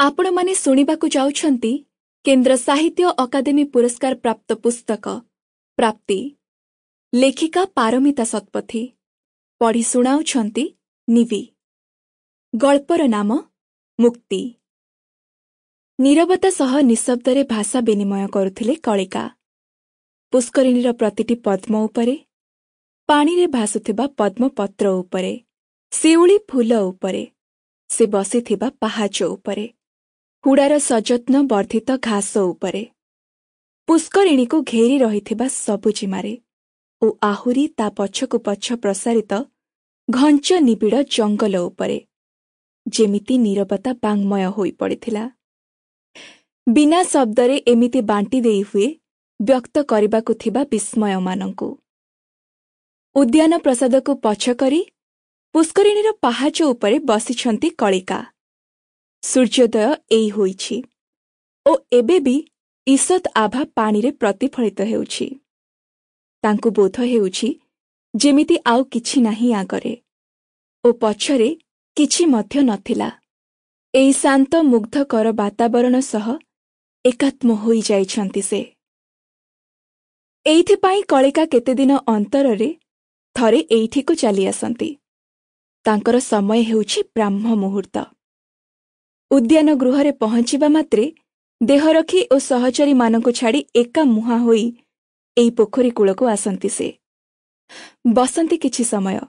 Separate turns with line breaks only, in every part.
आपण माने शुणिबाकु जाउछंती केन्द्र साहित्य अकादेमी पुरस्कार प्राप्त पुस्तक प्राप्ति लेखिका पारमिता सतपथी पढ़ी शुणाउछंती निवि। गल्पर नाम मुक्ति। नीरवता सह निशब्दरे भाषा विनिमय करुथिले कलिका। पुष्करिणीर प्रतिटी पद्म उपरे, पाणीरे भासुथिबा पद्म पत्र उपरे, शिउली फूल उपरे, से बसिथिबा पाहाच उपरे, हुडार सजत्न वर्धित घास उपरे, पुष्करिणी को घेरी रहिथिबा सबुजिमारे ओ आहुरी ता पछकु पछ प्रसारित घंच निबिड़ जंगल उपरे जेमिति नीरवता बांगमय होई पड़िथिला। बिना शब्दरे एमिति बांटी देई हुए व्यक्त करिबाकु थिबा विस्मय मानंकु। उद्यान प्रसादकु पछ करी पुष्करिणीर पाहाच उपरे बसिछंती कलिका। सूर्योदय एई होईछि ओ एबे भी ईषत आभा पाणीरे प्रतिफलित हेउछि। तांकु बोध हेउछि जेमिति आउ किछि नाही आगरे ओ पछरे किछि मध्य नथिला। एई शांत मुग्धकर वातावरण सह एकात्म होई जाइछंती से। एइथिपाई कलिका केतेदिन अंतररे थरे एइठिकु चली आसंती। तांकर समय हेउछि ब्राह्म मुहूर्त। उद्यान गृहरे पहुंचिबा मात्रे देह रखी ओ सहचरी मानकु छाड़ी एका मुहा होई एई पोखरी कूलको आसंती से। बसंती किछि समय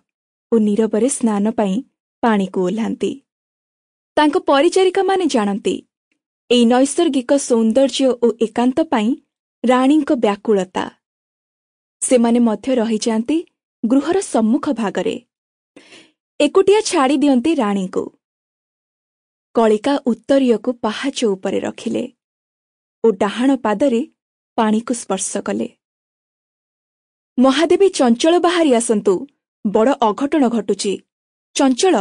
ओ नीरवरे स्नान पाई पानी को ओह्लांती। तांको परिचारिका माने जानती एई नैसर्गिक सौंदर्य ओ एकांत पाई राणीको व्याकुलता। सेमाने मध्य रही जाती गृहर सम्मुख भागरे। एकुटिया छाड़ी दियंती राणीको। कलिका उत्तरीयको पाहाच उपरे रखिले ओ डाहाण पादरे पाणीको स्पर्श कले। महादेवी चंचल बाहारी आसंतु, बड़ अघटन घटुची। चंचल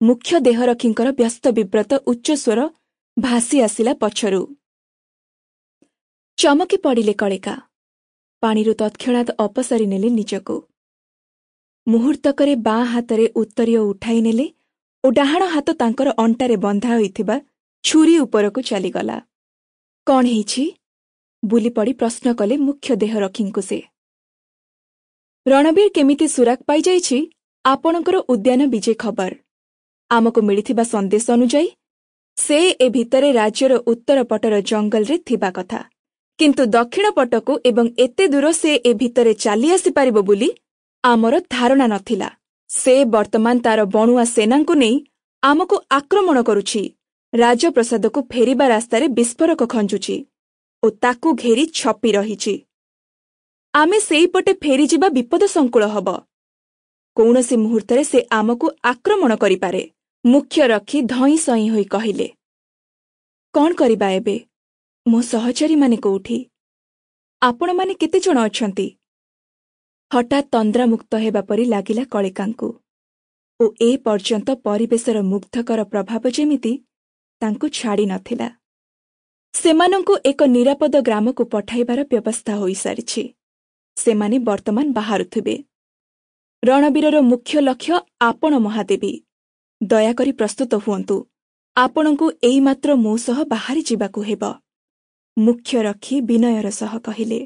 मुख्य देहरक्षींकर व्यस्त विव्रत उच्च स्वर भासी आसिला पछरु। चमकी पड़िले कलिका। पाणीरु तत्क्षणात अपसारी नेले निजको। मुहूर्तकरे बाँ हातरे उत्तरीय उठाई नेले ओ डाहाण हाथ तांकर अंटारे बंधा होइथिबा छुरी उपरको चलीगला। कौन हेछि? बुली पड़ी प्रश्न कले मुख्य देहरक्षींकु से। रणबीर केमिति सुराग पाई जाइछि आपणकर उद्यान विजय खबर। आमको मिलिथिबा संदेश अनुजाई से ए भितरे राज्यर उत्तर पटर जंगल रे थिबा कथा, किंतु दक्षिण पटको एवं एते दूर से ए भितरे चाली आसी पारिबो बुली आमर धारणा नथिला। से वर्तमान तार बणुआ सेनांकु नेई आमको आक्रमण करुछि। राजप्रसादको फेरिबा रास्तारे विस्फोरक खंजुछि ओ ताकु घेरी छपी रहिछि। आमे सेईपटे फेरीजिबा विपद संकुल हब। कौनसी मुहूर्तरे से आमको आक्रमण करिपारे। मुख्य रखी धई सई होई कहिले। कौन करिबा एबे? मो सहचरी माने कोउठी? आपण माने केते जण अछंती? हठात तंद्रामुक्त हेबा परि लागिला कलिकांकु ओ ए पर्यंत परिवेशर मुग्धकर प्रभाव जेमिति तांकु छाड़ी नथिला। सेमानंकु एक निरापद ग्रामकु पठाइबार व्यवस्था होई सारिछि। सेमाने वर्तमान बाहारुथिबे। रणबीरर मुख्य लक्ष्य आपण महादेवी। दयाकरी प्रस्तुत हुअन्तु। आपणଙ୍କୁ एई मात्र मो सह बाहरी जिबाकु हेब। मुख्य रखी विनयर सह कहिले।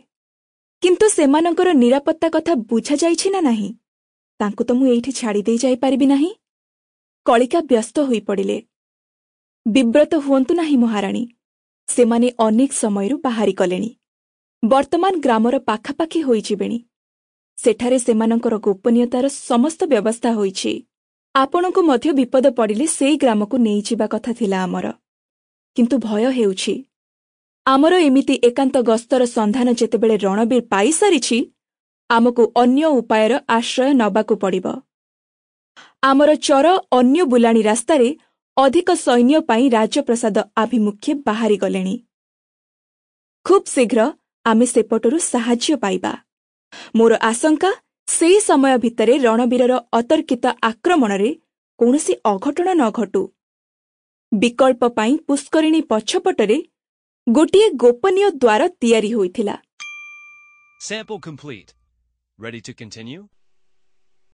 किंतु सेमानंकर निरापत्ता कथा बुझा जाइछि ना नाही? तांकु तो मु एइठी छाड़ी देई जाई पारिबि नाही। कलिका व्यस्त होई पड़िले। विव्रत हुअन्तु नाही महाराणी। सेमाने अनेक समयरु बाहरी कलेनी। वर्तमान ग्रामर पाखापाखी होई जिबेनी। सेठारे सेमानंकर गोपनीयतार समस्त व्यवस्था होईछि। आपणको मध्य विपद पड़िले सेई ग्रामको नेई जिबा कथा थिला आमर। किंतु भय हेउछि आमर एमिति एकांत गस्तर संधान जेतेबेले रणबीर पाई सारिछि आमको अन्य उपायर आश्रय नबाकु पड़िब। आमर चर अन्य बुलाणी रास्तारे अधिक सैन्य पाई राजप्रसाद आभिमुख्ये बाहरी गलेनी। खूब शीघ्र आमे सेपटरु साहाय्य पाइबा। मोर आशंका सेई समय भितरे रणबीरर अतर्कित आक्रमणरे कौनसी अघटन न घटू। विकल्प पाई पुष्करिणी पछपटरे गोटिए गोपनीय द्वार तियारी होइथिला।
Sample complete. Ready to continue?